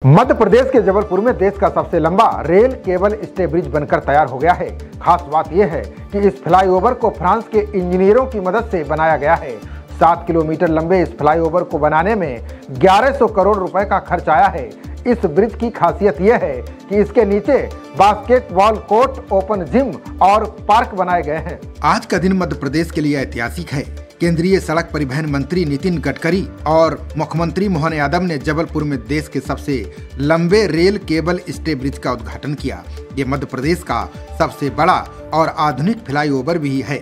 मध्य प्रदेश के जबलपुर में देश का सबसे लंबा रेल केबल स्टे ब्रिज बनकर तैयार हो गया है। खास बात यह है कि इस फ्लाईओवर को फ्रांस के इंजीनियरों की मदद से बनाया गया है। 7 किलोमीटर लंबे इस फ्लाईओवर को बनाने में 1100 करोड़ रुपए का खर्च आया है। इस ब्रिज की खासियत यह है कि इसके नीचे बास्केटबॉल कोर्ट, ओपन जिम और पार्क बनाए गए हैं। आज का दिन मध्य प्रदेश के लिए ऐतिहासिक है। केंद्रीय सड़क परिवहन मंत्री नितिन गडकरी और मुख्यमंत्री मोहन यादव ने जबलपुर में देश के सबसे लंबे रेल केबल स्टे ब्रिज का उद्घाटन किया। ये मध्य प्रदेश का सबसे बड़ा और आधुनिक फ्लाईओवर भी है।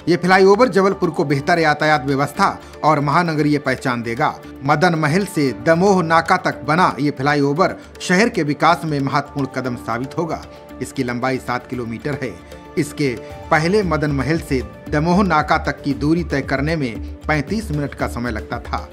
ये फ्लाईओवर जबलपुर को बेहतर यातायात व्यवस्था और महानगरीय पहचान देगा। मदन महल से दमोह नाका तक बना ये फ्लाईओवर शहर के विकास में महत्वपूर्ण कदम साबित होगा। इसकी लंबाई 7 किलोमीटर है। इसके पहले मदन महल से दमोह नाका तक की दूरी तय करने में 35 मिनट का समय लगता था।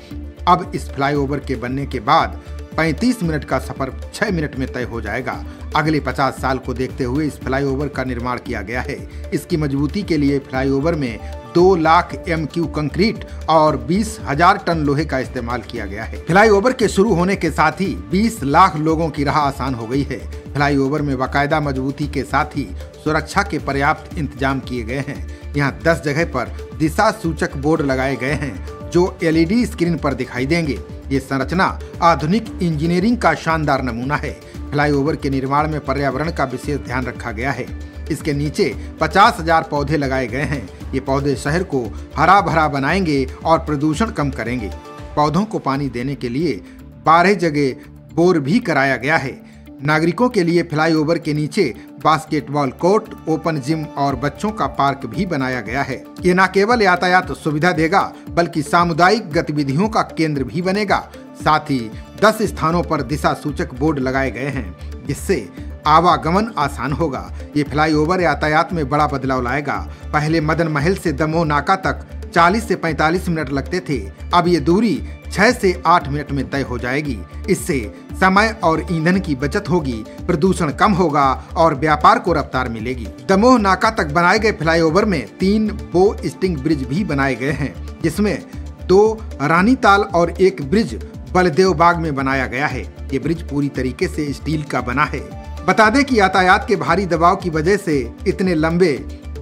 अब इस फ्लाईओवर के बनने के बाद 35 मिनट का सफर 6 मिनट में तय हो जाएगा। अगले 50 साल को देखते हुए इस फ्लाईओवर का निर्माण किया गया है। इसकी मजबूती के लिए फ्लाईओवर में 2 लाख MQ कंक्रीट और 20,000 टन लोहे का इस्तेमाल किया गया है। फ्लाईओवर के शुरू होने के साथ ही 20 लाख लोगों की राह आसान हो गई है। फ्लाईओवर में बाकायदा मजबूती के साथ ही सुरक्षा के पर्याप्त इंतजाम किए गए हैं। यहाँ 10 जगह पर दिशा सूचक बोर्ड लगाए गए हैं जो LED स्क्रीन पर दिखाई देंगे। ये संरचना आधुनिक इंजीनियरिंग का शानदार नमूना है। फ्लाईओवर के निर्माण में पर्यावरण का विशेष ध्यान रखा गया है। इसके नीचे 50,000 पौधे लगाए गए हैं। ये पौधे शहर को हरा भरा बनाएंगे और प्रदूषण कम करेंगे। पौधों को पानी देने के लिए 12 जगह बोर भी कराया गया है। नागरिकों के लिए फ्लाईओवर के नीचे बास्केटबॉल कोर्ट, ओपन जिम और बच्चों का पार्क भी बनाया गया है। ये न केवल यातायात सुविधा देगा बल्कि सामुदायिक गतिविधियों का केंद्र भी बनेगा। साथ ही 10 स्थानों पर दिशा सूचक बोर्ड लगाए गए हैं जिससे आवागमन आसान होगा। ये फ्लाईओवर यातायात में बड़ा बदलाव लाएगा। पहले मदन महल से दमोह नाका तक 40 से 45 मिनट लगते थे। अब ये दूरी 6 से 8 मिनट में तय हो जाएगी। इससे समय और ईंधन की बचत होगी, प्रदूषण कम होगा और व्यापार को रफ्तार मिलेगी। दमोह नाका तक बनाए गए फ्लाईओवर में 3 बो स्टिंग ब्रिज भी बनाए गए हैं जिसमें 2 रानीताल और 1 ब्रिज बलदेव बाग में बनाया गया है। ये ब्रिज पूरी तरीके से स्टील का बना है। बता दें कि यातायात के भारी दबाव की वजह से इतने लंबे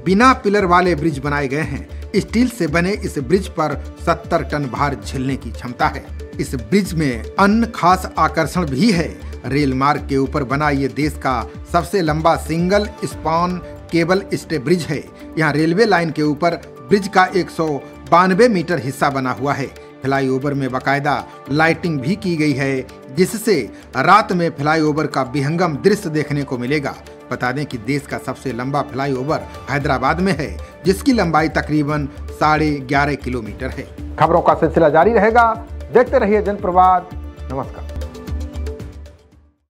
बिना पिलर वाले ब्रिज बनाए गए हैं। स्टील से बने इस ब्रिज पर 70 टन भार झेलने की क्षमता है। इस ब्रिज में अन्य खास आकर्षण भी है। रेल मार्ग के ऊपर बना ये देश का सबसे लंबा single span cable stay bridge है। यहाँ रेलवे लाइन के ऊपर ब्रिज का 192 मीटर हिस्सा बना हुआ है। फ्लाईओवर में बाकायदा लाइटिंग भी की गई है जिससे रात में फ्लाईओवर का विहंगम दृश्य देखने को मिलेगा। बता दें कि देश का सबसे लंबा फ्लाईओवर हैदराबाद में है जिसकी लंबाई तकरीबन 11.5 किलोमीटर है। खबरों का सिलसिला जारी रहेगा। देखते रहिए जनप्रवाद। नमस्कार।